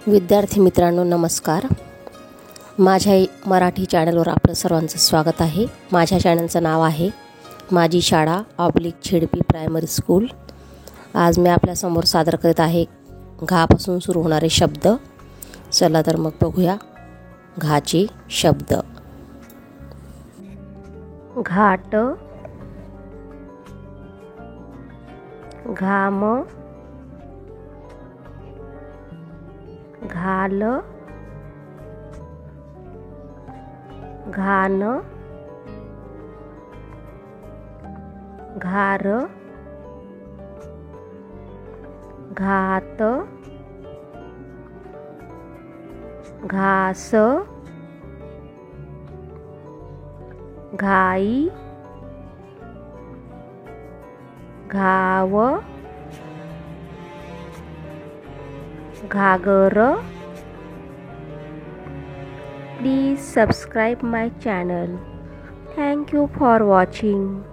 विद्यार्थी मित्रांनो नमस्कार. माझ्या मराठी चॅनलवर आपलं सर्वांचं स्वागत आहे. माझ्या चॅनलचं नाव आहे माझी शाळा झेडपी प्रायमरी स्कूल. आज मी आपल्यासमोर सादर करत आहे घापासून सुरू होणारे शब्द. चला तर मग बघूया घाचे शब्द. घाट, घाम, घाल, घान, घार, घात, घास, घाई, घाव, घागर. Please subscribe my channel. Thank you for watching.